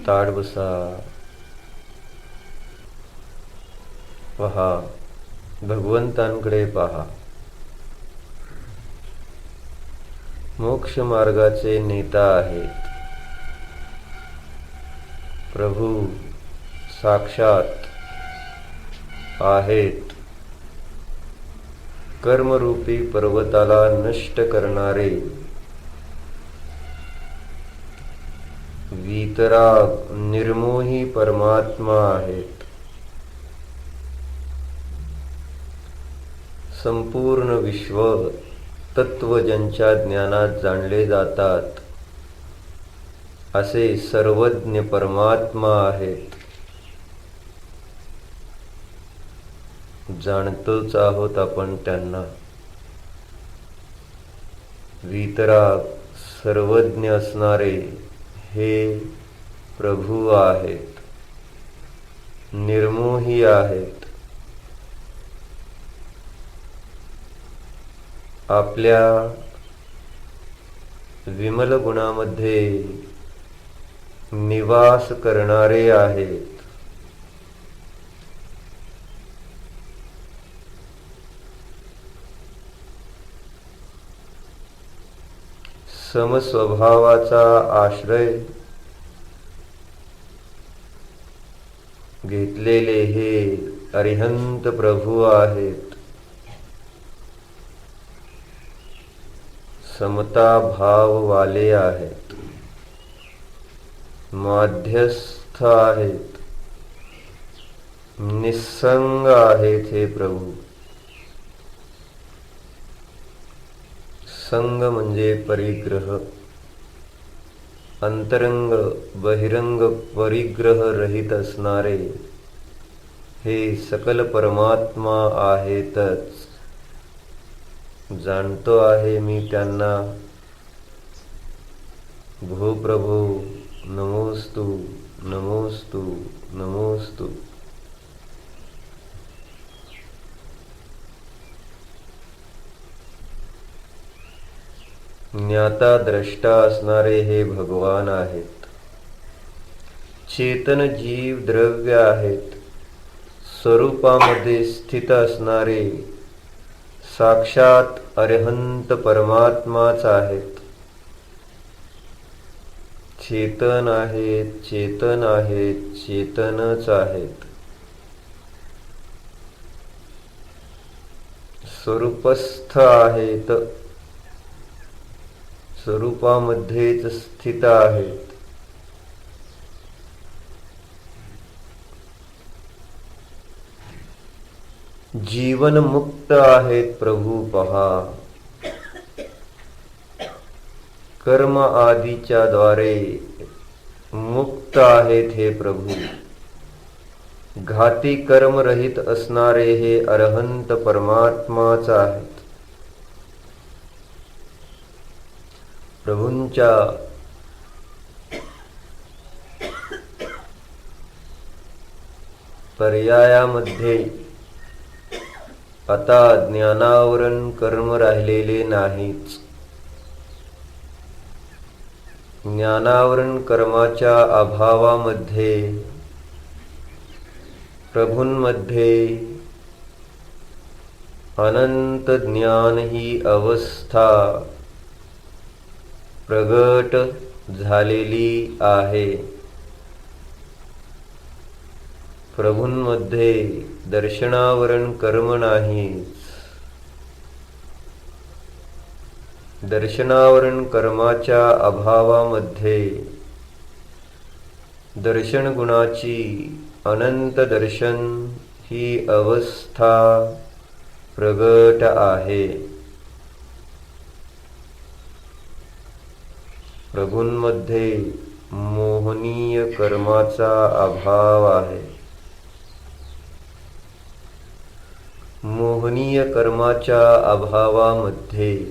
ताड बसा. पहा, भगवंतांकडे पहा. मोक्ष मार्गाचे नेता आहेत. प्रभू साक्षात आहेत. कर्मरूपी पर्वताला नष्ट करणारे वीतराग निर्मोही परमात्मा आहेत. संपूर्ण विश्व तत्व ज्यांच्या ज्ञानात जाणले जातात असे सर्वज्ञ परमात्मा आहेत. जाणतोच आहोत आपण त्यांना. वीतराग सर्वज्ञ असणारे हे प्रभू आहेत. निर्मोही आहेत. आपल्या विमल गुणामध्ये निवास करणारे आहेत. समस्वभावाचा आश्रय घेतलेले हे अरिहंत प्रभू आहेत. समता भाव वाले आहेत. मध्यस्थ आहेत. निस्संग आहेत हे प्रभू. संग म्हणजे परिग्रह. अंतरंग बहिरंग परिग्रह रहित असणारे हे सकल परमात्मा आहेतच. जाणतो आहे मी त्यांना. भो प्रभो नमोस्तु नमोस्तु नमोस्तु. ज्ञाता द्रष्टा असणारे हे भगवान आहेत. चेतन जीव द्रव्य आहेत. स्वरूपामध्ये स्थित असणारे साक्षात अरिहंत परमात्माच आहेत. चेतन आहेत. चेतन आहेत. चेतनच आहेत. स्वरूपस्थ आहेत. स्वरूपामध्येच स्थित आहेत. जीवन मुक्त आहेत प्रभू पहा. कर्म आदीच्या द्वारे मुक्त आहेत हे प्रभू. घाती कर्म रहित असणारे हे अरहंत परमात्माच आहेत. प्रभूंच्या पर्यायामध्ये आता ज्ञानावरण कर्म राहिलेले नाहीच. ज्ञानावरण कर्माच्या अभावामध्ये प्रभूंमध्ये अनंत ज्ञान ही अवस्था प्रगट झालेली आहे. प्रभूंमध्ये दर्शनावरण कर्म नाहीच. दर्शनावरण कर्माच्या अभावामध्ये दर्शन गुणाची अनंत दर्शन ही अवस्था प्रगट आहे. प्रभूंमध्ये मोहनीय कर्माचा अभाव आहे. मोहनीय कर्माच्या अभावामध्ये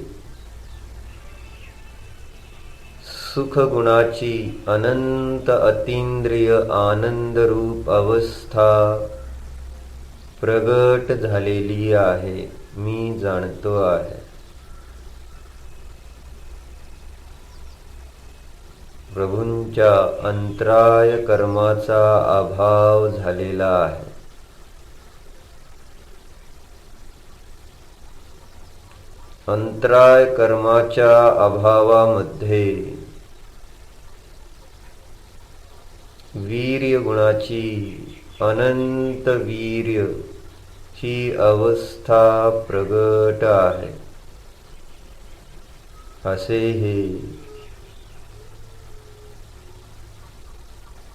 सुख गुणाची अनंत अतींद्रिय आनंद रूप अवस्था प्रगट झालेली आहे. मी जाणतो आहे. प्रभूंच्या अंतराय कर्माचा अभाव झालेला आहे. अंतराय कर्माच्या अभावामध्ये वीर्य गुणाची अनंत वीर्य ही अवस्था प्रगट आहे. असे हे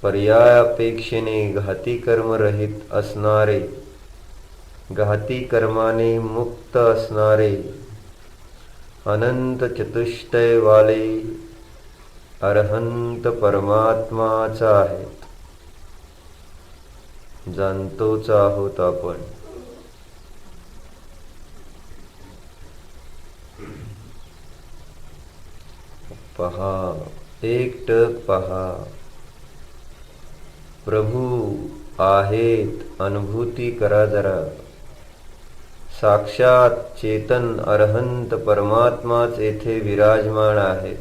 पर्यायापेक्षेने घाती कर्म रहित असणारे, घाती कर्माने मुक्त असणारे, अनंत चतुष्टय वाले अरहंत परमात्माच आहेत. जाणतोच आहोत आपण. पहा, एकटक पहा. प्रभू आहेत, अनुभूती करा जरा. साक्षात चेतन अरहंत परमात्माच येथे विराजमान आहेत.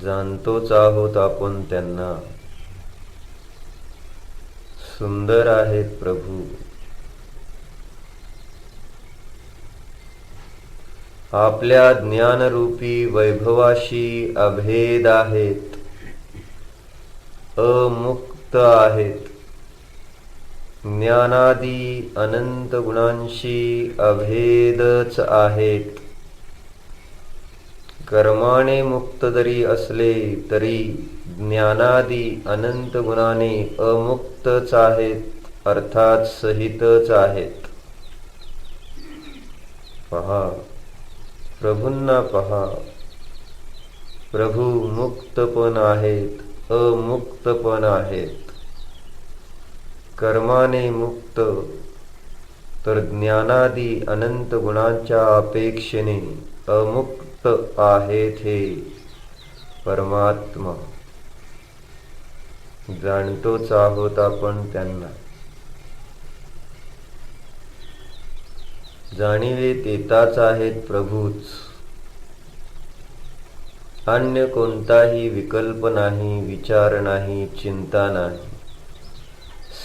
जाणतोच आहोत आपण त्यांना. सुंदर आहेत प्रभू. आपल्या ज्ञानरूपी वैभवाशी अभेद आहेत, अमुक्त आहेत. ज्ञानादी अनंत गुणांशी अभेदच आहेत. कर्माने मुक्त जरी असले तरी ज्ञानादी अनंत गुणाने अमुक्तच आहेत, अर्थात सहितच आहेत. पहा, प्रभूंना पहा. प्रभू मुक्त पण आहेत, अमुक्त पण आहेत. कर्माने मुक्त तर ज्ञानादी अनंत गुणांच्या अपेक्षेने अमुक्त आहेत हे परमात्मा. जाणतोच आहोत आपण त्यांना. जाणीवेत येताच आहेत प्रभूच. अन्य कोणताही विकल्प नाही, विचार नाही, चिंता नाही.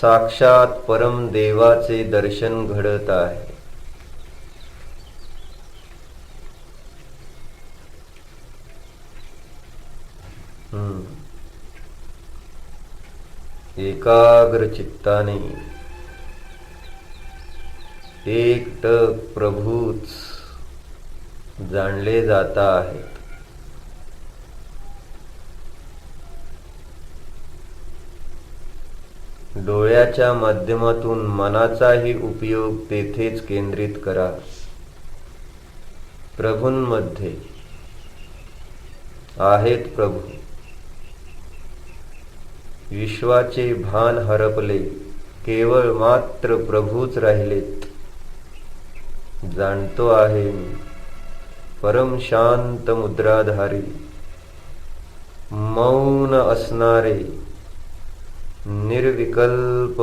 साक्षात परम देवाचे दर्शन घडत आहे. एकाग्र चित्ताने एकटक प्रभूच जाणले जाता आहेत. डोळ्याच्या माध्यमातून मनाचाही उपयोग तेथेच केंद्रित करा. प्रभूंमध्ये आहेत प्रभू. विश्वाचे भान हरपले, केवळ मात्र प्रभूच राहिलेत. जाणतो आहे मी. परम शांत मुद्राधारी, मौन असणारे, निर्विकल्प,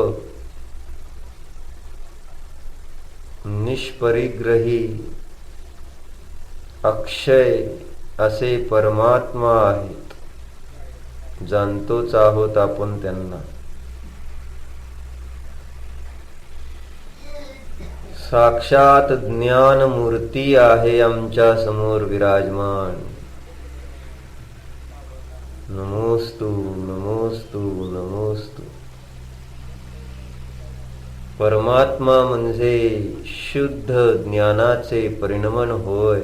निष्परिग्रही, अक्षय असे परमात्मा आहेत. जाणतोच आहोत आपण त्यांना. साक्षात ज्ञान मूर्ती आहे आमच्या समोर विराजमान. नमोस्तु नमोस्तु नमोस्तु. परमात्मा म्हणजे शुद्ध ज्ञानाचे परिणमन होय.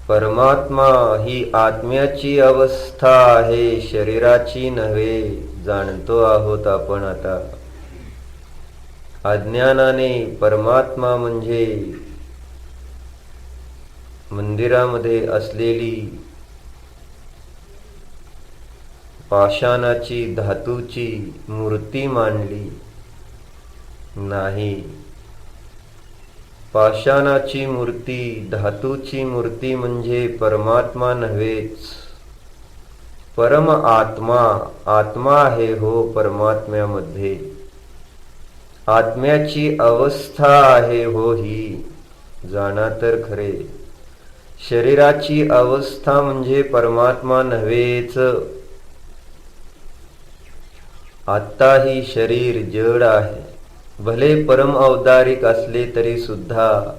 परमात्मा ही आत्म्याची अवस्था आहे, शरीराची नव्हे. जाणतो आहोत आपण आता. अज्ञानाने परमात्मा म्हणजे मंदिरामध्ये असलेली पाषाणाची धातूची मूर्ती मांडली नाही. पाषाणाची मूर्ती, धातूची मूर्ती म्हणजे परमात्मा नव्हेच. परम आत्मा, आत्मा आहे हो परमात्म्यामध्ये. आत्म्याची अवस्था आहे हो ही, जाणा तर खरे. शरीराची अवस्था म्हणजे परमात्मा नव्हेच. आत्ता ही शरीर जड आहे. भले परम औदारिक असले तरी सुद्धा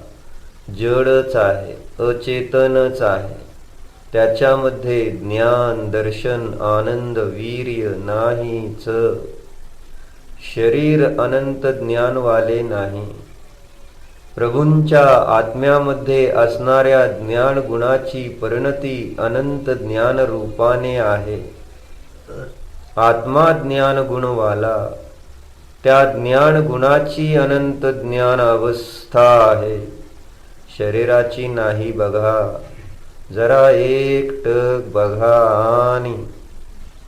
जडच आहे, अचेतनच आहे. त्याच्यामध्ये ज्ञान, दर्शन, आनंद, वीर्य नाहीच. शरीर अनंत ज्ञानवाले नाही. प्रभूंच्या आत्म्यामध्ये असणाऱ्या ज्ञान गुणाची परिणती अनंत ज्ञान रूपाने आहे. आत्मा ज्ञान गुणवाला, त्या ज्ञान गुणाची अनंत ज्ञान अवस्था आहे, शरीराची नाही. बघा, जरा एकटक बघा आणि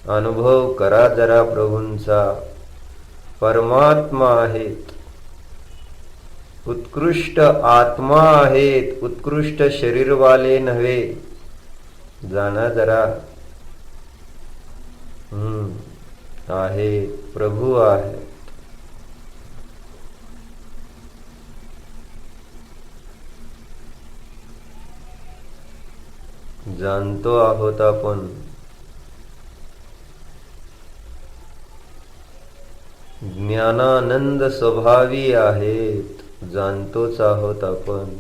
अनुभव करा जरा प्रभूंचा. परमात्मा आहेत, उत्कृष्ट आत्मा आहेत, उत्कृष्ट शरीरवाले नव्हे. जाणा जरा. आहे, प्रभू आहेत. जाणतो आहोत आपण. ज्ञानानंद स्वभावी आहेत, जाणतोच आहोत आपण.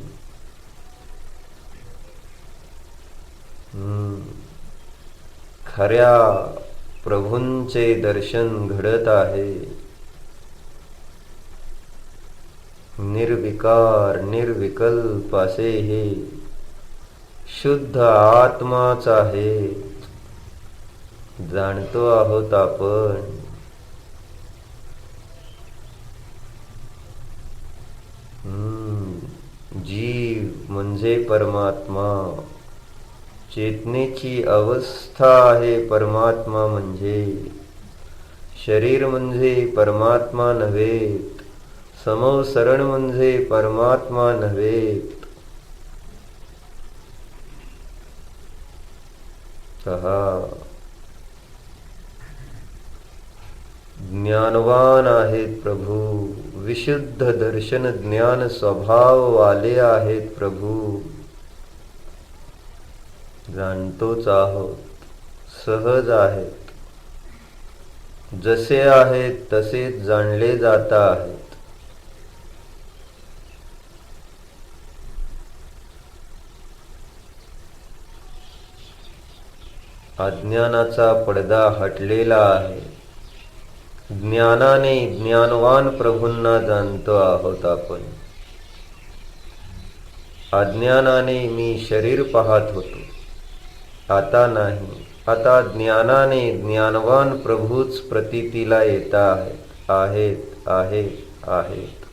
खऱ्या प्रभूंचे दर्शन घडत आहे. निर्विकार निर्विकल्प असे हे शुद्ध आत्माच आहे, जाणतो आहोत आपण. जीव म्हणजे परमात्मा, चेतनेची अवस्था आहे परमात्मा म्हणजे. शरीर म्हणजे परमात्मा नव्हेत, समवसरण म्हणजे परमात्मा नव्हेत. ज्ञानवान आहेत प्रभू, विशुद्ध दर्शन ज्ञान स्वभाव वाले आहेत प्रभू. जाणतोच आहोत, सहज आहेत. जसे आहेत तसेच जाणले जात आहेत. अज्ञानाचा पडदा हटलेला आहे. ज्ञानाने ज्ञानवान प्रभूंना जाणतो आहोत आपण. अज्ञानाने मी शरीर पाहत होतो, आता नाही. आता ज्ञानाने ज्ञानवान प्रभूच प्रतीतीला येत आहेत, आहेत, आहेत.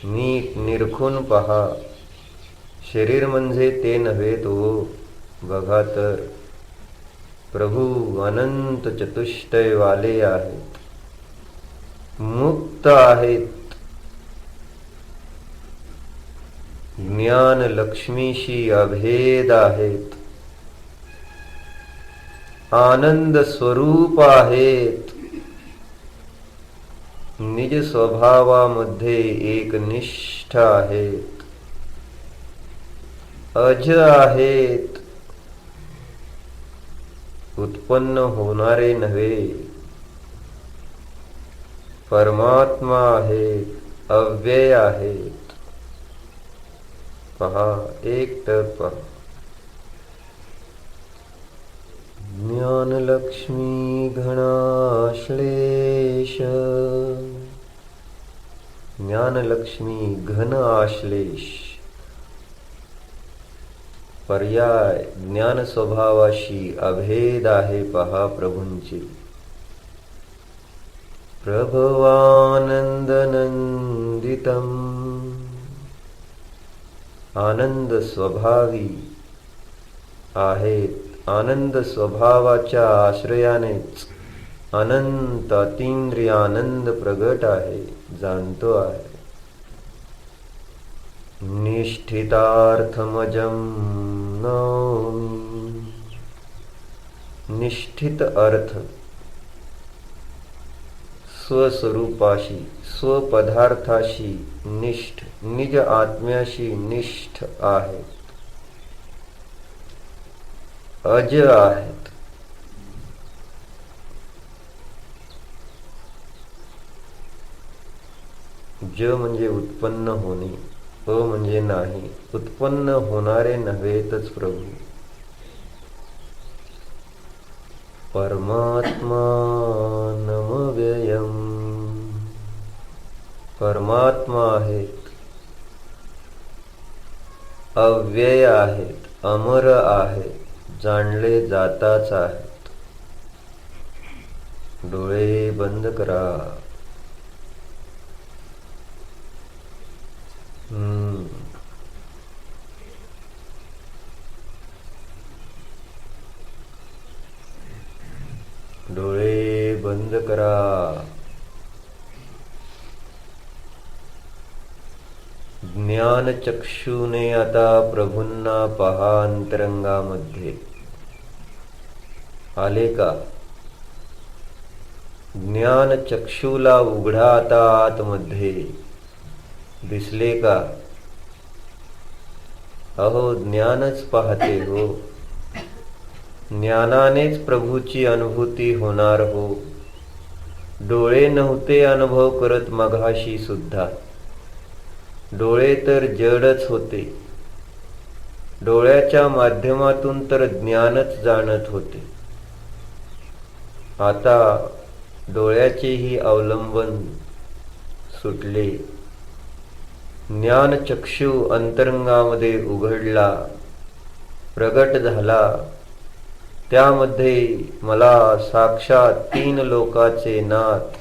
नीट निरखून पहा. शरीर म्हणजे ते नव्हेत हो. बघा तर, प्रभू अनंत चतुष्टय वाले आहेत, मुक्त आहेत. ज्ञान लक्ष्मीशी अभेद आहेत, आनंद स्वरूप आहेत. निज स्वभावामध्ये एकनिष्ठ आहेत, अज आहेत. उत्पन्न होणारे नव्हे, परमात्मा आहेत, अव्यय आहेत. पहा, एकटक पहा. ज्ञानलक्ष्मी घनाश्लेष, ज्ञानलक्ष्मी घन आश्लेष. पर्याय ज्ञान स्वभावाशी अभेद आहे पहा प्रभूंची. प्रभवानंद नंदितम, आनंद स्वभावी आहेत. आनंद स्वभावाच्या आश्रयानेच अनंत अतींद्रिय आनंद प्रगट आहे, जाणतो आहे. निष्ठितार्थमजं नौमि, निष्ठित अर्थ स्वस्वरूपाशी स्वपदार्थाशी निष्ठ निज आत्म्याशी निष्ठ आहेत, अज आहेत. ज म्हणजे उत्पन्न होणे, अ म्हणजे नाही, उत्पन्न होणारे नव्हेतच प्रभू. परमात्मा नमव्ययम्, परमात्मा आहेत, अव्यय आहेत, अमर आहेत, जाणले जाताच आहेत. डोळे बंद करा. डोळे बंद करा. ज्ञानचक्षुने आता प्रभूंना पहा. अंतरंगामध्ये आले का? ज्ञानचक्षुला उघडा आता आतमध्ये. दिसले का? अहो ज्ञानच पाहते हो. ज्ञानानेच प्रभूची अनुभूती होणार हो. डोळे नव्हते अनुभव करत मघाशी सुद्धा. डोळे तर जडच होते. डोळ्याच्या माध्यमातून तर ज्ञानच जाणत होते. आता डोळ्याचेही अवलंबन सुटले. ज्ञानचक्षु अंतरंगामध्ये उघडला, प्रगट झाला. त्यामध्ये मला साक्षात 3 लोकाचे नाथ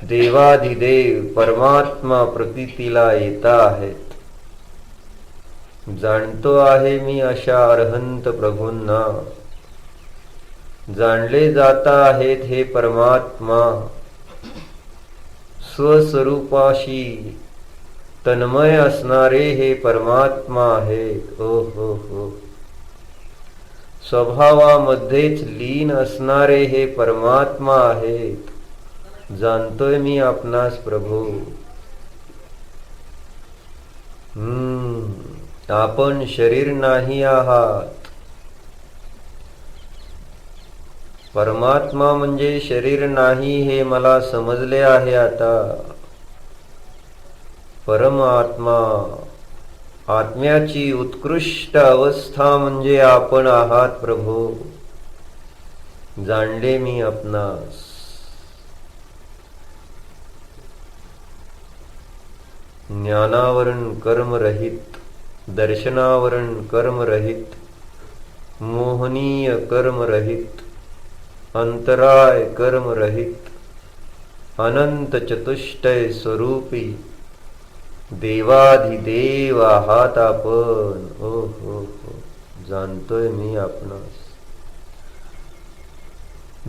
देवाधिदेव परमात्मा प्रतीतीला येता आहेत. जाणतो आहे मी अशा अरहंत प्रभूंना. जाणले जाता आहेत हे परमात्मा. स्वस्वरूपाशी तन्मय असणारे हे परमात्मा आहेत. ओ हो हो. स्वभावामध्येच लीन असणारे हे परमात्मा आहेत. जाणतोय मी आपणास प्रभू. आपण शरीर नाही आहात. परमात्मा म्हणजे शरीर नाही हे मला समजले आहे आता. परमात्मा आत्म्याची उत्कृष्ट अवस्था म्हणजे आपण आहात प्रभू. जाणले मी आपणास. ज्ञानावरण कर्मरहित, दर्शनावरण कर्मरहित, मोहनीय कर्मरहित, अंतराय कर्मरहित, अनंत चतुष्टय स्वरूपी देवाधिदेव आहात आपण. ओ हो हो. जाणतोय मी आपणास.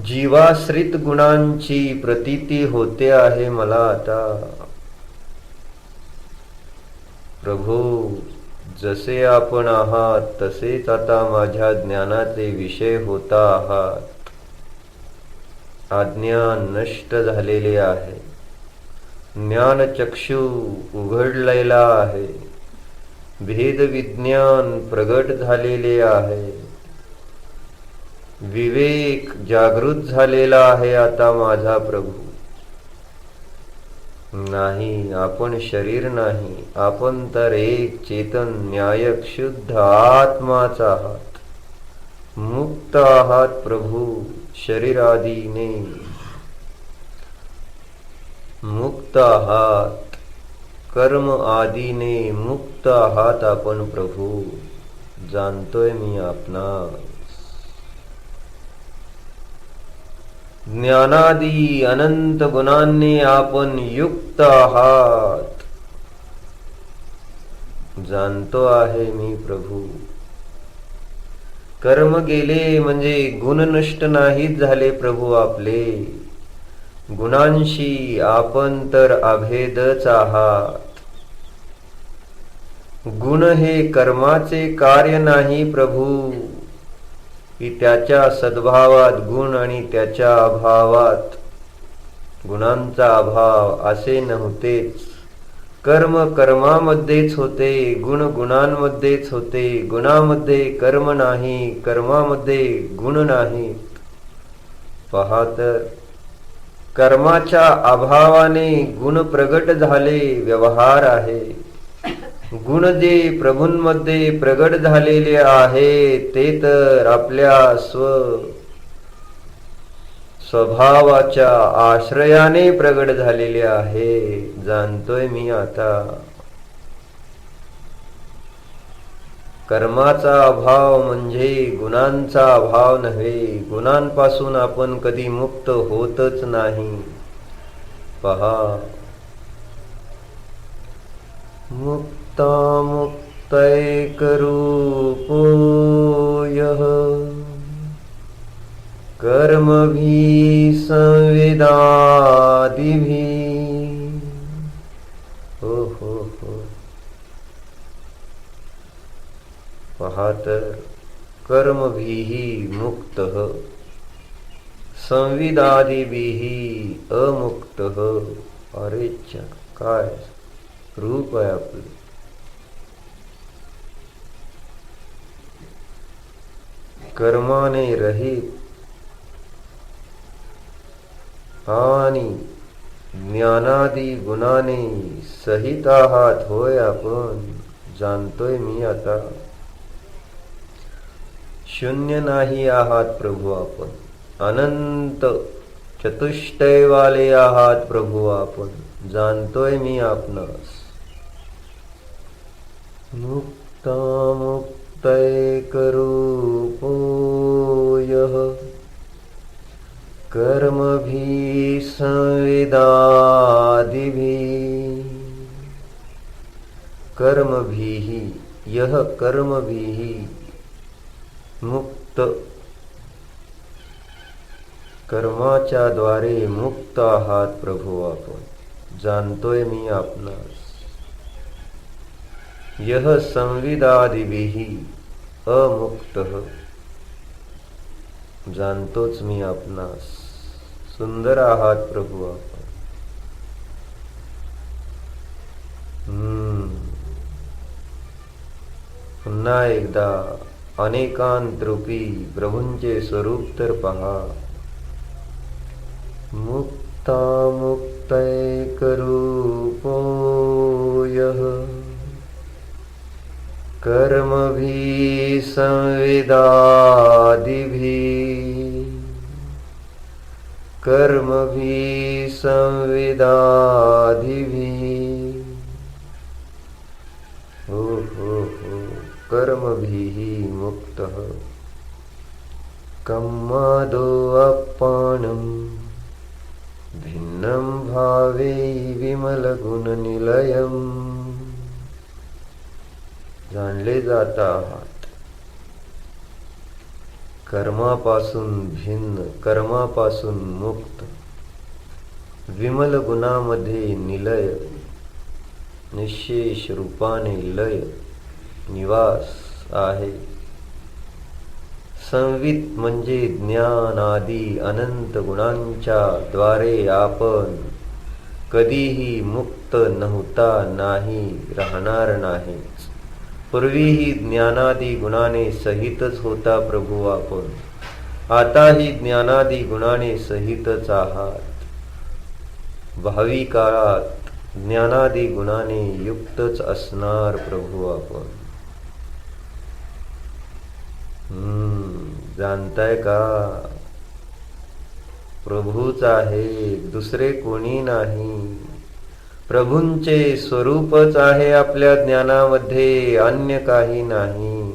जीवाश्रित गुणांची प्रतीती होते आहे मला आता. प्रभू जसे आपण आहात तसेच आता माझ्या ज्ञानाचे विषय होता आहात. अज्ञान नष्ट झालेले आहे. ज्ञानचक्षु उघडलेला आहे. भेद विज्ञान प्रगट झालेले आहे. विवेक जागृत झालेला आहे आता माझा प्रभू. नाही, आपण शरीर नाही. आपण तर एक चेतन न्यायक शुद्ध आत्माच आहात. मुक्त आहात प्रभू. शरीरादीने मुक्त आहात. कर्म आदीने मुक्त आहात आपण प्रभू. जाणतोय मी आपणास. ज्ञानादी अनंत गुणांनी आपण युक्त आहात. जाणतो आहे मी प्रभू. कर्म गेले म्हणजे गुण नष्ट नाहीत झाले प्रभू आपले. गुणांशी आपण तर अभेदच आहात. गुण हे कर्माचे कार्य नाही प्रभू, की त्याच्या सद्भावात गुण आणि त्याच्या अभावात गुणांचा अभाव असे नव्हतेच. कर्म कर्मामध्येच होते, गुण गुणांमध्येच होते. गुणामध्ये कर्म नाही, कर्मामध्ये गुण नाही. पहा तर, कर्माच्या अभावाने गुण प्रगट झाले, व्यवहार आहे. गुण जे प्रभूंमध्ये प्रगट झालेले आहे ते तर आपल्या स्वभावाच्या आश्रयाने प्रगट झालेले आहे. जाणतोय मी आता. कर्माचा अभाव म्हणजे गुणांचा अभाव नव्हे. गुणांपासून आपण कधी मुक्त होतच नाही. पहा, मुक्ता मुक्तैकरूपो यः कर्मभिः संविदादिभिः. हो. पहा तर, कर्मभिः मुक्तः, संविदादिभिः अमुक्तः. अरे काय रूप आहे आपले. कर्माने रहित आणि ज्ञानादी गुणाने सहित आहात. होय आपण. जाणतोय मी आता. शून्य नाही आहात प्रभू आपण. अनंत चतुष्टयवाले आहात प्रभू आपण. जाणतोय मी आपणास. मुक्ता मुक्तैकरूपो यः कर्मभिः संविदादिभिः. कर्मभिः, यः कर्मभिः मुक्त, कर्माच्या द्वारे मुक्त आहात प्रभू आपण. जाणतोय मी आपणास. यः संविदादिभिः अमुक्तः. जाणतोच मी आपणास. सुंदर आहात प्रभू आपण. पुन्हा एकदा अनेकांत रूपी प्रभूंचे स्वरूप तर पहा. मुक्ता मुक्तैकरूपो यः कर्मभिः संविदादिभिः. कर्मभिः संविदादिभिः. हो. कर्मभिः मुक्तः. कम्मादो अपानं भिन्नं भावे विमलगुणनिलयम्. जाणले जात आहात. कर्मापासून भिन्न, कर्मापासून मुक्त, विमल गुणामध्ये निलय, निशेष रूपाने लय निवास आहे. संवित म्हणजे ज्ञान आदी अनंत गुणांच्या द्वारे आपण कधीही मुक्त नव्हता, नाही, राहणार नाही. पूर्वीही ज्ञानादी गुणाने सहितच होता प्रभू आपण. आताही ज्ञानादी गुणाने सहितच आहात. भावी काळात ज्ञानादी गुणाने युक्तच असणार प्रभू आपण. जाणताय का? प्रभूच आहे, दुसरे कोणी नाही. प्रभूंचे स्वरूपच आहे आपल्या ज्ञानामध्ये, अन्य काही नाही.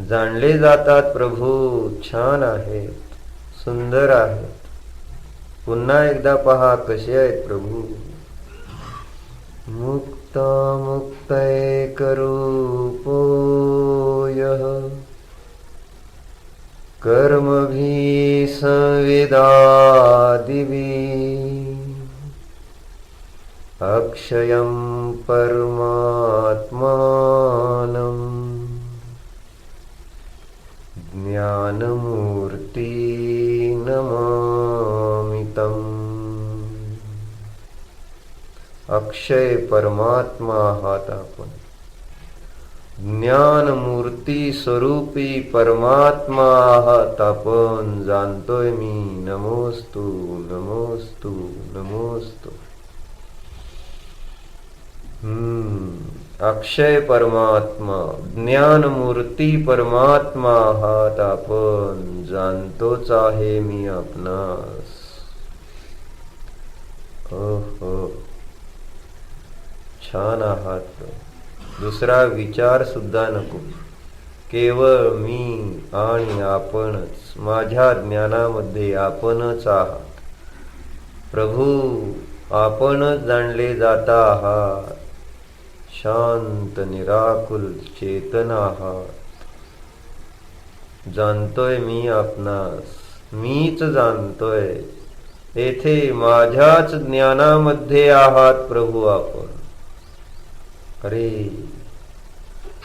जाणले जातात प्रभू. छान आहेत, सुंदर आहेत. पुन्हा एकदा पहा कसे आहेत प्रभू. मुक्ता मुक्तैकरूपो यः कर्मभिः संविदादिभिः. अक्षयं परमात्मानं ज्ञानमूर्ति नमामि तम्. अक्षय परमात्मा आहात आपण. ज्ञान मूर्ती स्वरूपी परमात्मा आहात आपण. जाणतोय मी. नमोस्तु नमोस्तु नमोस्तु. अक्षय परमात्मा, ज्ञान मूर्ती परमात्मा आहात आपण. जाणतोच आहे मी आपणास. हो, छान आहात. दुसरा विचार सुद्धा नको. केवळ मी आणि आपणच. माझ्या ज्ञानामध्ये आपणच आहात. प्रभू आपणच जाणले जाता आहात. शांत निराकुल चेतन आहात. जाणतोय मी आपणास. मीच जाणतोय. येथे माझ्याच ज्ञानामध्ये आहात प्रभू आपण. अरे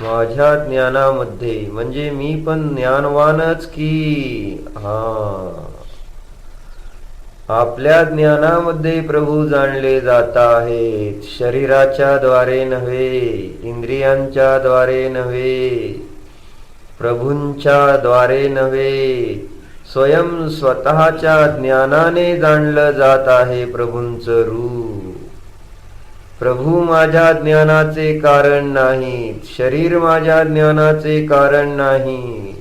माझ्या ज्ञानामध्ये म्हणजे मी पण ज्ञानवानच की. आपल्या ज्ञानामध्ये प्रभू जाणले जात आहेत. शरीराच्या द्वारे नव्हे, इंद्रियांच्या द्वारे नव्हे, प्रभूंच्या द्वारे नव्हे, स्वयं स्वतःच्या ज्ञानाने जाणलं जात आहे प्रभूंचं रूप. प्रभू माझ्या ज्ञानाचे कारण नाहीत. शरीर माझ्या ज्ञानाचे कारण नाहीत.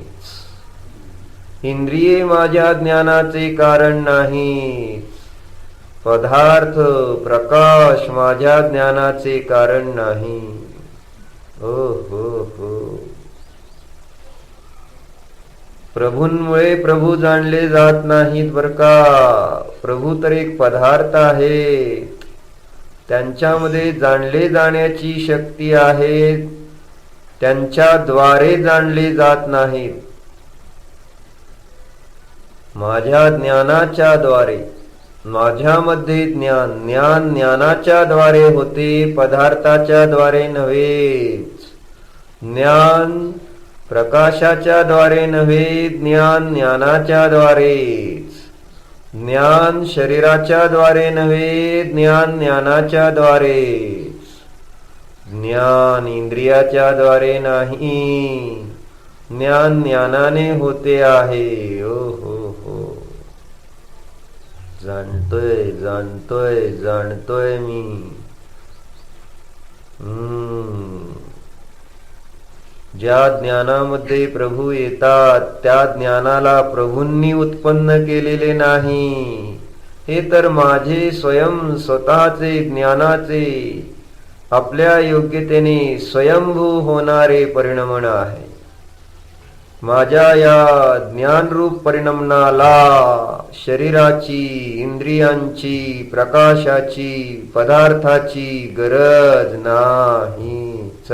इंद्रिये माझ्या ज्ञानाचे कारण नाहीत. पदार्थ प्रकाश माझ्या ज्ञानाचे कारण नाही. हो. प्रभूंमुळे प्रभू जाणले जात नाहीत बर का. प्रभू तर एक पदार्थ आहेत. त्यांच्यामध्ये जाणले जाण्याची शक्ती आहे. त्यांच्याद्वारे जाणले जात नाहीत. माझ्या ज्ञानाच्या द्वारे. माझ्यामध्ये ज्ञान ज्ञानाच्या द्वारे होते, पदार्थाच्या द्वारे नव्हेच. ज्ञान प्रकाशाच्या द्वारे नव्हे, ज्ञान ज्ञानाच्या द्वारेच. ज्ञान शरीराच्या द्वारे नव्हे, ज्ञान ज्ञानाच्या द्वारेच. ज्ञान इंद्रियाच्या द्वारे नाही, ज्ञान ज्ञानाने होते आहे. हो. जाणतोय मी. ज्या ज्ञानामध्ये प्रभू येतात त्या ज्ञानाला प्रभूंनी उत्पन्न केलेले नाही. हे तर माझे स्वयं स्वतःचे ज्ञानाचे आपल्या योग्यतेने स्वयंभू होणारे परिणमन आहे. माझ्या या ज्ञानरूप परिणमनाला शरीराची, इंद्रियांची, प्रकाशाची, पदार्थाची गरज नाहीच.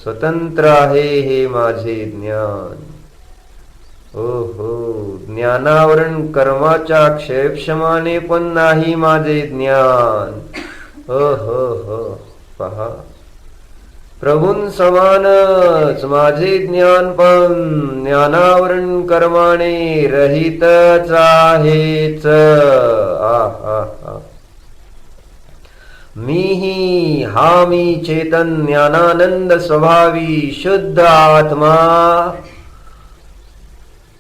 स्वतंत्र आहे हे माझे ज्ञान. ज्ञानावरण कर्माच्या क्षयक्षमाने पण नाही माझे ज्ञान. पहा, प्रभूं समानच माझे ज्ञान पण ज्ञानावरण कर्माने रहितच आहेच. मीही हा मी चेतन ज्ञानानंद स्वभावी शुद्ध आत्मा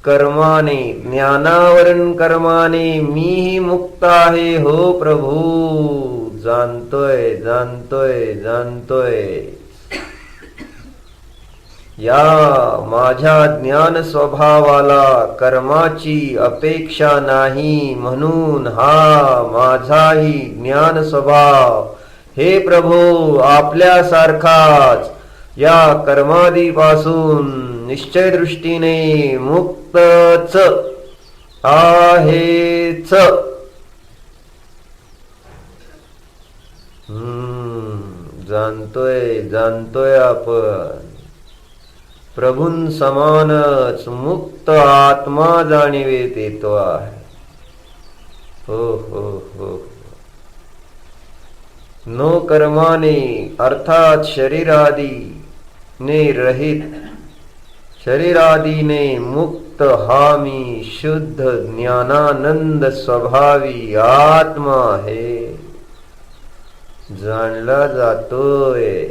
कर्माने, ज्ञानावरण कर्माने मीही मुक्त आहे. हो प्रभू. जाणतोय. या माझ्या ज्ञान स्वभावाला कर्माची अपेक्षा नाही, म्हणून हा माझाही ज्ञान स्वभाव हे प्रभू आपल्यासारखाच या कर्मादीपासून निश्चय दृष्टीने मुक्तच आहेच. जाणतोय आपण. प्रभूं समानच मुक्त आत्मा जाणीवेत येतो आहे. हो. नो कर्माने अर्थात शरीरादीने रहित, शरीरादीने मुक्त हा मी शुद्ध ज्ञानानंद स्वभावी आत्मा आहे. जाणला जातोय.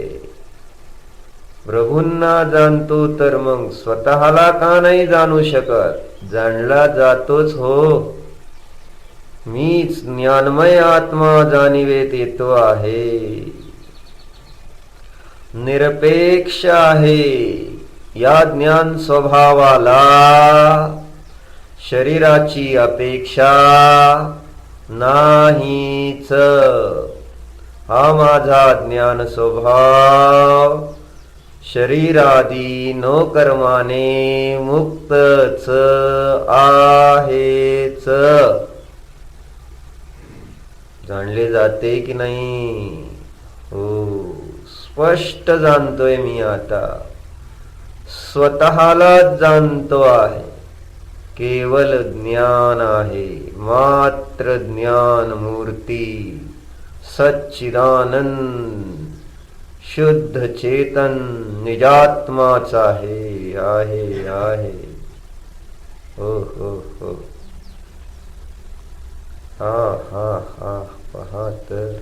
प्रभूंना जाणतो तर मग स्वतःला का नाही जाणू शकत? जाणला जातोच हो. मीच ज्ञानमय आत्मा जाणिवेत येतो आहे. निरपेक्ष आहे या ज्ञान स्वभावाला शरीराची अपेक्षा नाहीच. हा माझा ज्ञान स्वभाव शरीरादी नो कर्माने मुक्तच आहेच. जाणले जाते की नाही? हो, स्पष्ट जाणतोय मी आता. स्वतःलाच जाणतो आहे. केवल ज्ञान आहे, मात्र ज्ञान मूर्ती, सच्चिदानंद शुद्ध चेतन निजात्माच आहे. आहे. हो हो हो. हा पहा तर.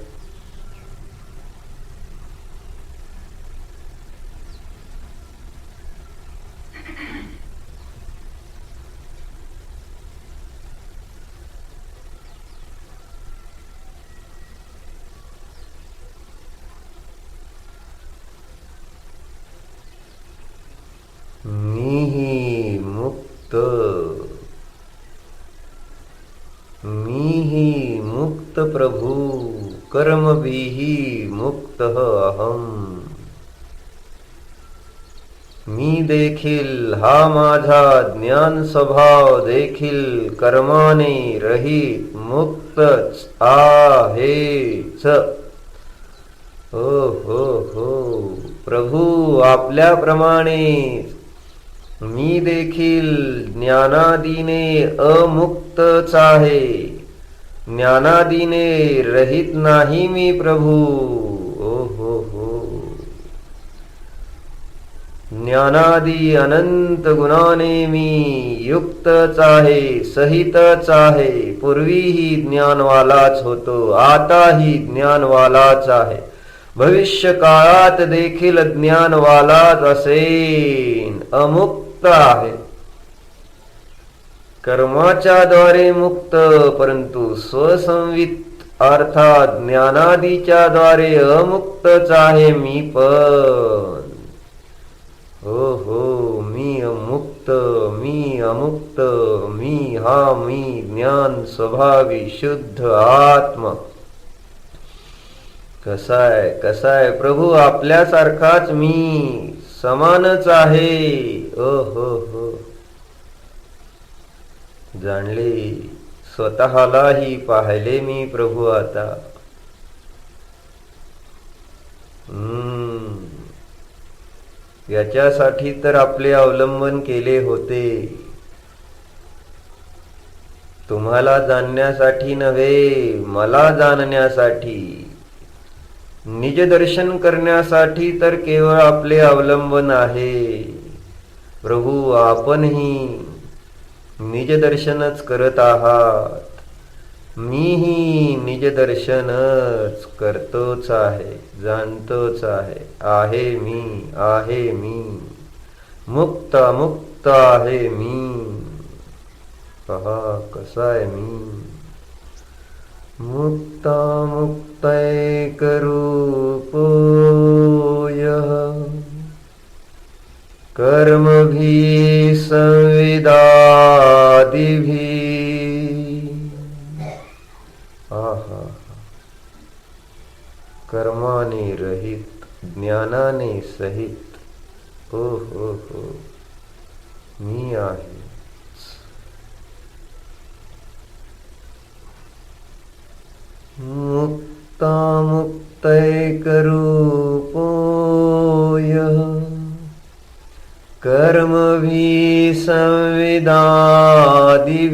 मीही मुक्त प्रभु, कर्मभिहि मुक्तः अहम. मी देखील, हा माझा ज्ञान स्वभाव देखील कर्माने रहित मुक्तच आहेच. हो हो हो. प्रभू आपल्याप्रमाणे मी देखील ज्ञानादीने अमुक्तच आहे. ज्ञानादीने रहित नाही मी प्रभू. ओ हो हो. ज्ञानादी अनंत गुणाने मी युक्तच आहे, सहितच आहे. पूर्वीही ज्ञानवालाच होतो, आताही ज्ञानवालाच आहे, भविष्य काळात देखील ज्ञानवालाच असेन. अमुक्त आहे. कर्माच्या द्वारे मुक्त, परंतु स्वसंवित अर्थात ज्ञानादीच्या द्वारे अमुक्तच आहे मी पण. हो हो. मी अमुक्त, मी ज्ञान स्वभावी शुद्ध आत्मा. कसाय प्रभू आपल्यासारखाच मी, समानच आहे. ओ हो हो. जाणले, स्वतःलाही पाहिले मी प्रभू आता. याच्यासाठी तर आपले अवलंबन केले होते. तुम्हाला जाणण्यासाठी नव्हे, मला जाणण्यासाठी, निज दर्शन करण्यासाठी तर केवळ आपले अवलंबन आहे. प्रभू आपणही निज दर्शनच करत आहात. मीही निज दर्शनच करतोच आहे, जाणतोच आहे. आहे मी मुक्त आहे मी. पहा कसा आहे मी. मुक्त एक रूप यह, कर्म भी संविदादि भी. कर्माने रहित, ज्ञानाने सहित. हो हो हो. मी आहे. मुक्त एक रूपो यह, कर्म भी संविदादि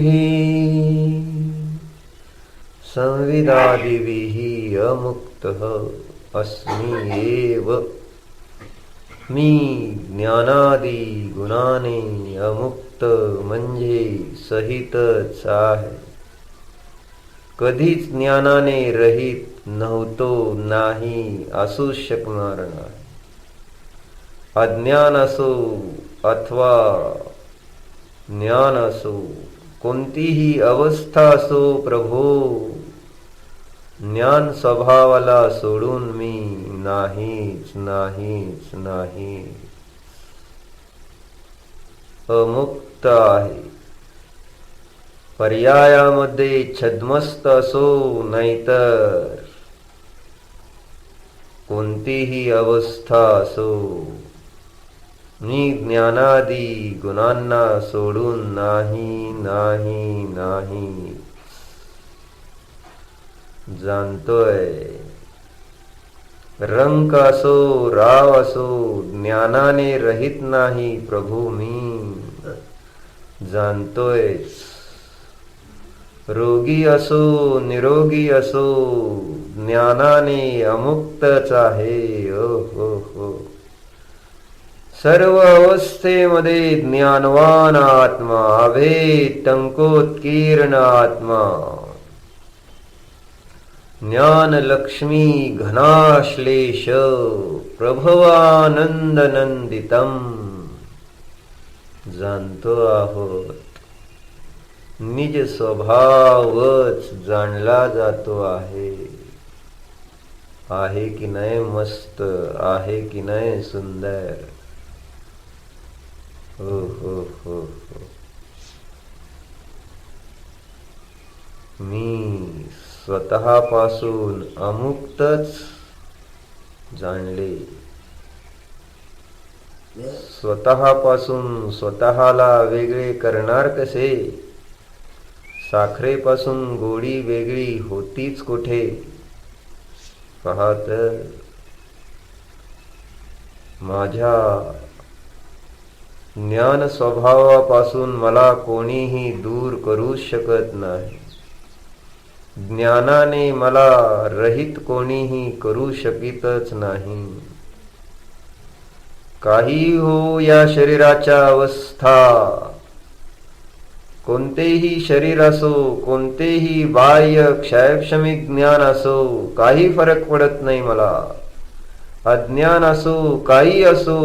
भी अमुक्तः अस्मि एव. मी ज्ञानादी गुणाने अमुक्त म्हणजे सहितच आहे. कधीच ज्ञानाने रहित नव्हतो, नाही, असू शकणार नाही. अज्ञान असो अथवा ज्ञान असो, कोणतीही अवस्था असो प्रभो, ज्ञान स्वभावाला सोडून मी नाहीच, नाहीच, नाही. अमुक्त आहे. पर्यायामध्ये छद्मस्त असो नाहीतर कोणतीही अवस्था असो, मी ज्ञानादी गुणांना सोडून नाही, नाही, नाही. जाणतोय. रंक असो राव असो, ज्ञानाने रहित नाही प्रभू मी. जाणतोय. रोगी असो निरोगी असो, ज्ञानाने अमुक्तच आहे. ओ हो हो. सर्व अवस्थेमध्ये ज्ञानवान आत्मा, अभेद टंकोत्कीर्ण आत्मा, ज्ञान लक्ष्मी घनाश्लेष प्रभवानंद नंदितम. जाणतो आहोत. निज स्वभावच जाणला जातो आहे. आहे की नाही मस्त, आहे की नाही सुंदर. हो हो हो हो. मी स्वतःपासून अमुक्तच जाणले. स्वतःपासून स्वतःला वेगळे करणार कसे? साखरेपासून गोडी वेगळी होतीच कुठे? पहा तर, माझ्या ज्ञान स्वभावापासून मला कोणीही दूर करू शकत नाही. ज्ञानाने मला रहित कोणीही करू शकीतच नाही. काही हो या शरीराच्या अवस्था, कोणतेही शरीर असो, कोणतेही बाह्य क्षयक्षमिक ज्ञान असो, काही फरक पडत नाही मला. अज्ञान असो काही असो,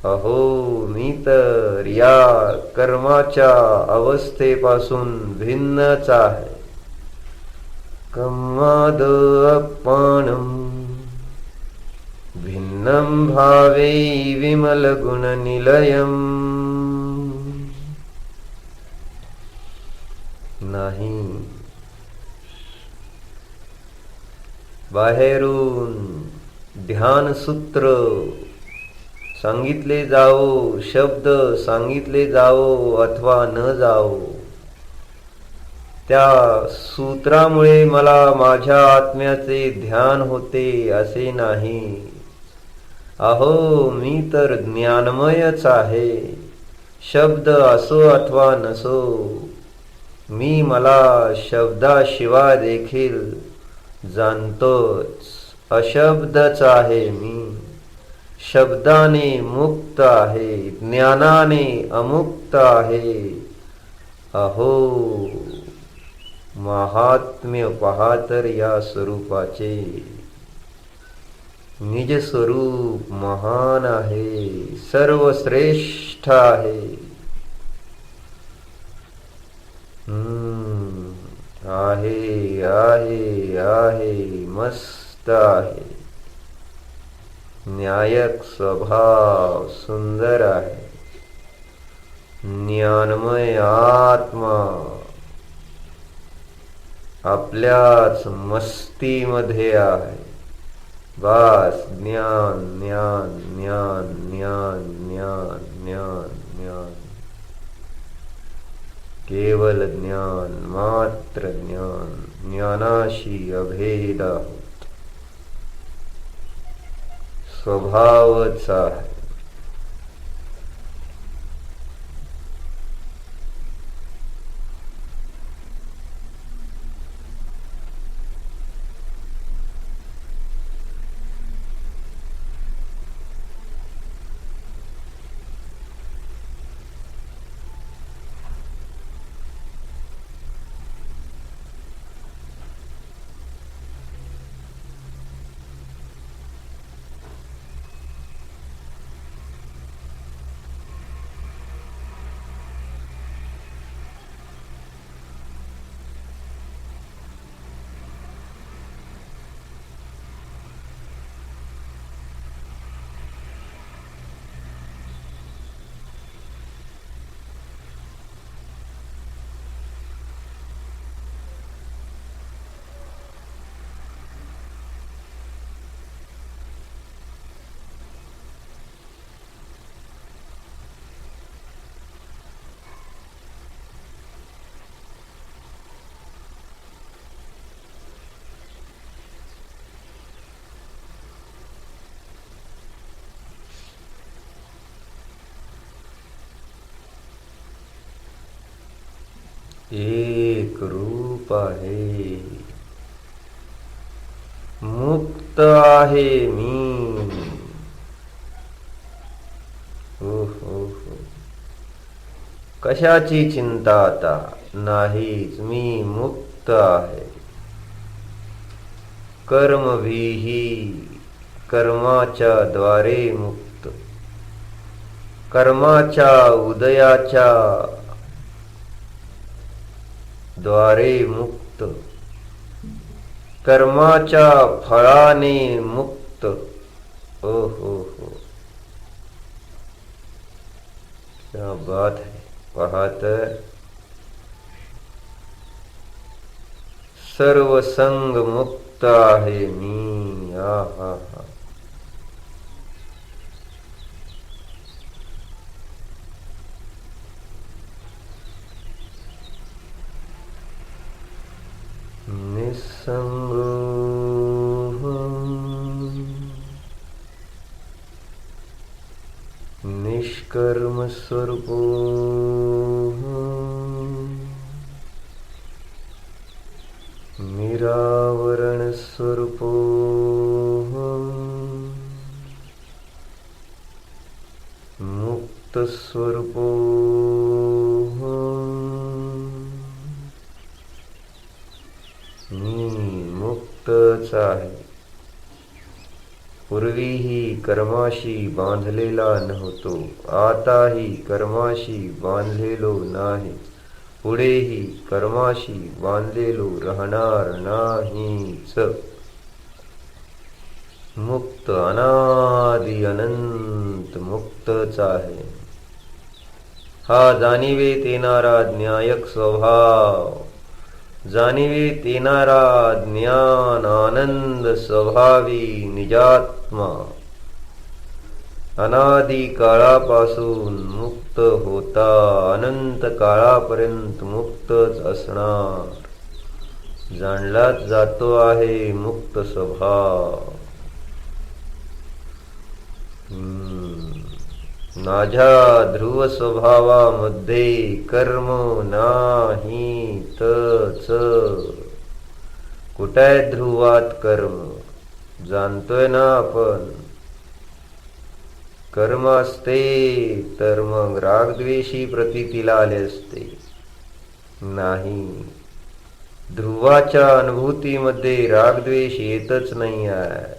अहो मी तर या कर्माच्या अवस्थेपासून भिन्नच आहे. कम्माद अपाणम भिन्नं भावे विमल गुण निलयम. नाही, बाहेरून ध्यान सूत्र सांगितले जावो, शब्द सांगितले जावो अथवा न जावो, त्या सूत्रामुळे मला माझ्या आत्म्याचे ध्यान होते असे नाही. अहो मी तर ज्ञानमयच आहे. शब्द असो अथवा नसो, मी मला शब्दाशिवाय देखील जाणतोच. अशब्दच आहे मी. शब्दाने मुक्त आहे, ज्ञानाने अमुक्त आहे. अहो महात्म्य पहा तर या स्वरूपाचे. निज स्वरूप महान आहे, सर्वश्रेष्ठ आहे. आहे आहे आहे, मस्त आहे. न्यायक स्वभाव सुंदर आहे. ज्ञानमय आत्मा आपल्याच मस्तीमध्ये आहे. बस ज्ञान ज्ञान ज्ञान ज्ञान ज्ञान ज्ञान ज्ञान. केवल ज्ञान, मात्र ज्ञान. ज्ञानाशी अभेद आहोत. स्वभावच आहे. एक रूप आहे, मुक्त आहे मी. हो हो हो. कशाची चिंता आता नाहीच, मी मुक्त आहे. कर्मभिही कर्माच्या द्वारे मुक्त, कर्माच्या उदयाच्या द्वारे मुक्त, कर्माच्या फळाने मुक्त. ओ हो हो, क्या बात है. पहा तर, सर्व संग मुक्त आहे मी. हा हा हा. निसंग निष्कर्म स्वरूपो निरावरण स्वरूपो मुक्त स्वरूपो मी मुक्तच आहे. पूर्वीही कर्माशी बांधलेला नव्हतो, आताही कर्माशी बांधलेलो नाही, पुढेही कर्माशी बांधलेलो राहणार नाहीच. मुक्त, अनादि अनंत मुक्तच आहे. हा जाणीवेत येणारा न्यायक स्वभाव, जाणीवेत येणारा ज्ञान आनंद स्वभावी निजात्मा, अनादि काळापासून मुक्त होता अनंत काळापर्यंत मुक्तच असणार, जाणलाच जातो आहे मुक्त स्वभाव. माझ्या ध्रुव स्वभावामध्ये कर्म नाही तच. कुठे ध्रुवात कर्म, जाणतोय ना आपण. कर्म असते तर मग रागद्वेषी प्रतीतीला आले असते. नाही, ध्रुवाच्या अनुभूतीमध्ये रागद्वेष येतच नाही आहे.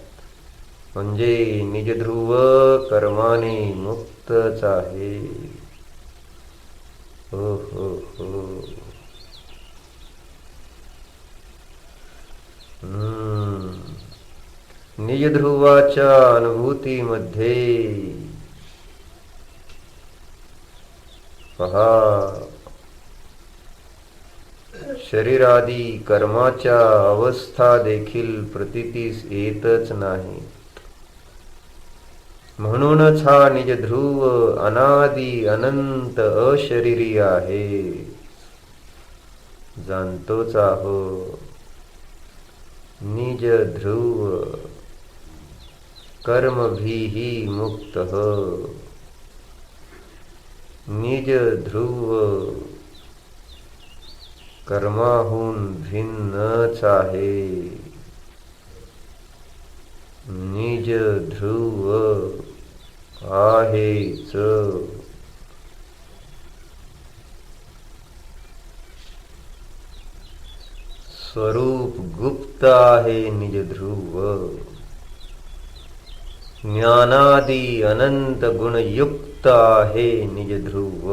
म्हणजे निज ध्रुव कर्माने मुक्तच आहे. हो हो हो. निज ध्रुवाच्या अनुभूतीमध्ये पहा, शरीरादी कर्माच्या अवस्था देखील प्रतीतीस येतच नाही. म्हणूनच हा निज ध्रुव अनादि अनंत अशरीरी आहे, जाणतोच आहो. निज ध्रुव कर्मभिही मुक्त, निज ध्रुव कर्माहून भिन्नच आहे. निज ध्रुव आहेच. स्वरूप गुप्त आहे निज ध्रुव, ज्ञानादि अनंत गुणयुक्त आहे निज ध्रुव.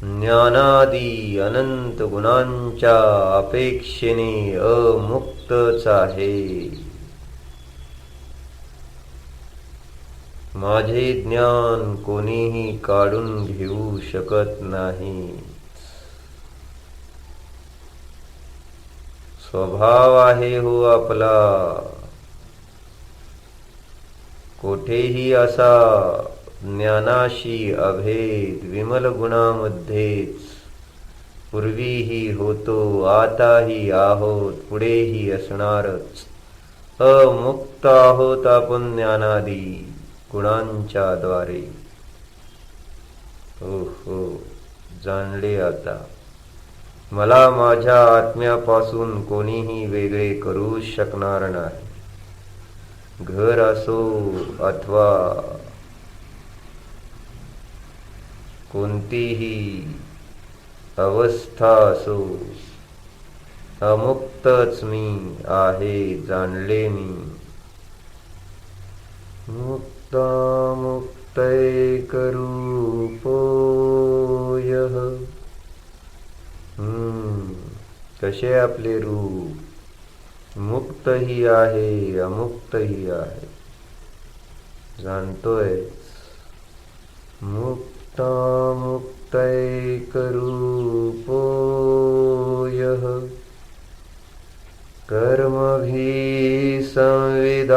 ज्ञानादि अनंत गुणांच्या अपेक्षेने अमुक्तच आहे. माझे ज्ञान कोणीही काढून घेऊ शकत नाही. स्वभाव आहे हो आपला. कोठेही असा ज्ञानाशी अभेद विमल गुणामध्येच पूर्वीही होतो, आताही आहोत, पुढेही असणारच. अमुक्त आहोत आपण ज्ञानादी गुणांच्या द्वारे. हो हो, जाणले आता. मला माझ्या आत्म्यापासून कोणीही वेगळे करू शकणार नाही. घर असो अथवा कोणतीही अवस्था असो, अमुक्तच मी आहे, जाणले मी. मुक्तामुक्तैकरूपो यः. कसे आपले रूप मुक्तही आहे, अमुक्तही आहे, जाणतोय. मुक्तामुक्तैकरूपो यः कर्मभिः संविदादिभिः.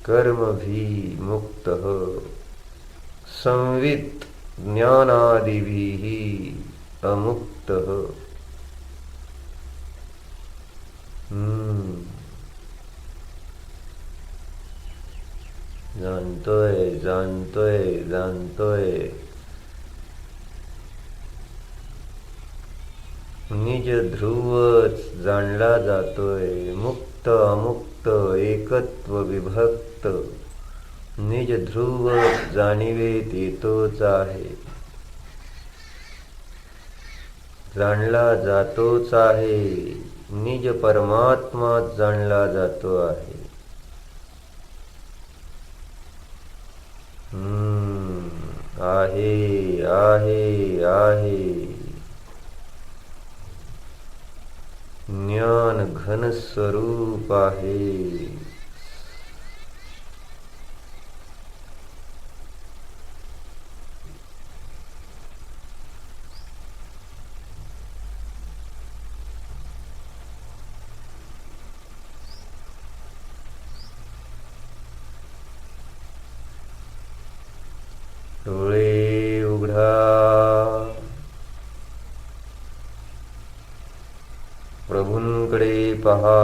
कर्मभिः मुक्तः, संवित् ज्ञानादिभिः अमुक्तः. जाणतोय जाणतोय जाणतोय. निज ध्रुवच जाणला जातोय. मुक्त अमुक्त एकत्व विभक्त निज ध्रुव जाणिवेत येतोच आहे, जाणला जातोच आहे. निज परमात्मा जाणला जातो आहे. आहे आहे आहे. ज्ञान घन स्वरूप आहे. डोळे उघडा. प्रभूंकडे पहा.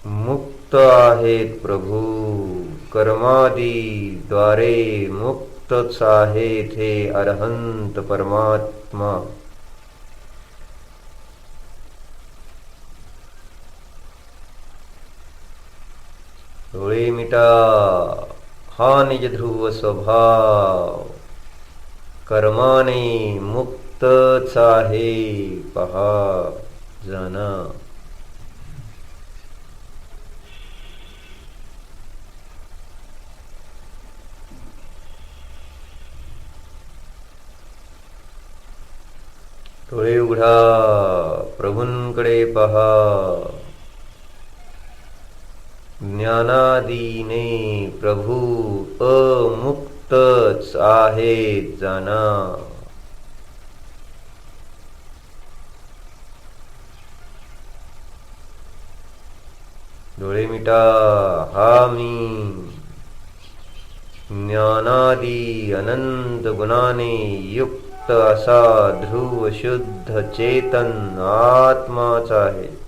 मुक्त आहेत प्रभू. कर्मादी द्वारे मुक्तच आहेत हे अरहंत परमात्मा. डोळे मिटा. हा निज ध्रुव स्वभाव कर्माने मुक्तच आहे, पहा, जाणा. डोळे उघडा. प्रभूंकडे पहा. ज्ञानादीने प्रभू अमुक्तच आहेत, जाणा. डोळे मिटा. हा मी ज्ञानादी अनंत गुणाने युक्त असा ध्रुव शुद्ध चेतन आत्माच आहे.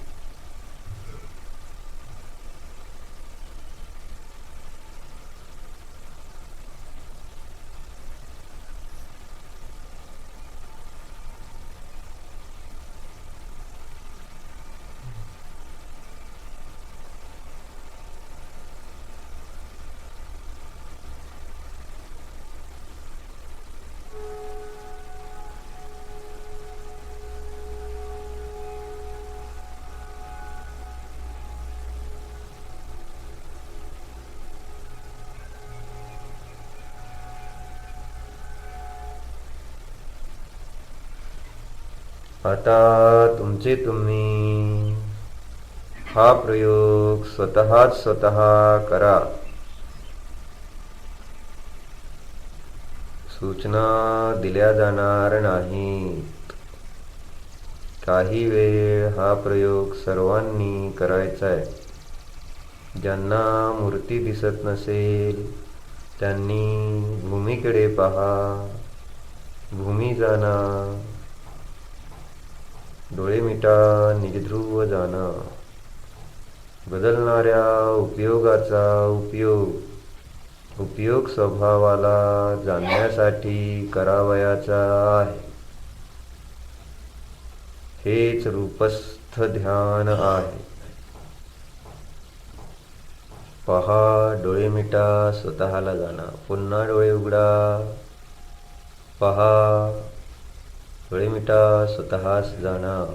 आता तुमचे तुम्ही हा प्रयोग स्वतः करा. सूचना दिल्या जाणार नाहीत. काही वेळ हा प्रयोग सर्वांनी करायचा आहे. ज्यांना मूर्ती दिसत नसेल त्यांनी भूमीकडे पहा. भूमी जाणा. डोळे मिटा. निजध्रुव जाणा. बदलणाऱ्या उपयोगाचा उपयोग स्वभावाला जाणण्यासाठी करावयाचा आहे. हेच रूपस्थ ध्यान आहे. पहा, डोळे मिटा, स्वतःला जाणा. पुन्हा डोळे उघडा. पहा, डोळे मिटा, स्वतःच जाणा.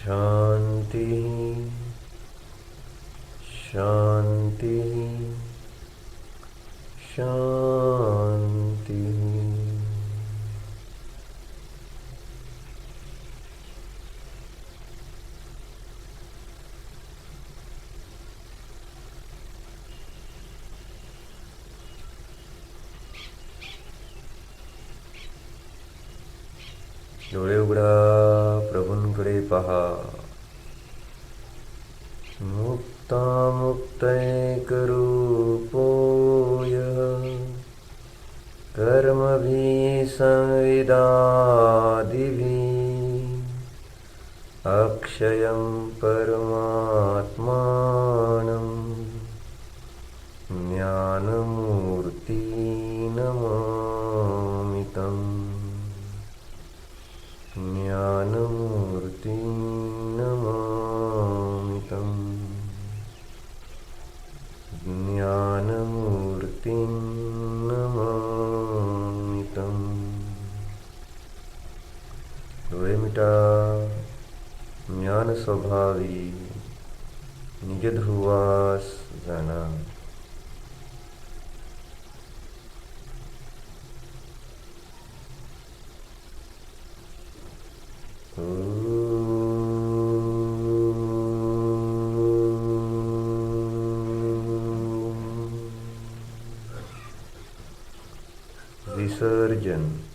शांति, शांति, शांति. डोळे उघडा, प्रभूंकडे पहा. मुक्तामुक्तैकरूपोऽय कर्मभिः संविदादिभिः अक्षयं परमात्मानं ज्ञानमूर्ति नमामि तम्. ज्ञानमूर्ति नमामि तम्. ज्ञानमूर्ति नमामि तम्. डोळे मिटा. ज्ञान स्वभावी निजध्रुवास जाणा. विसर्जन.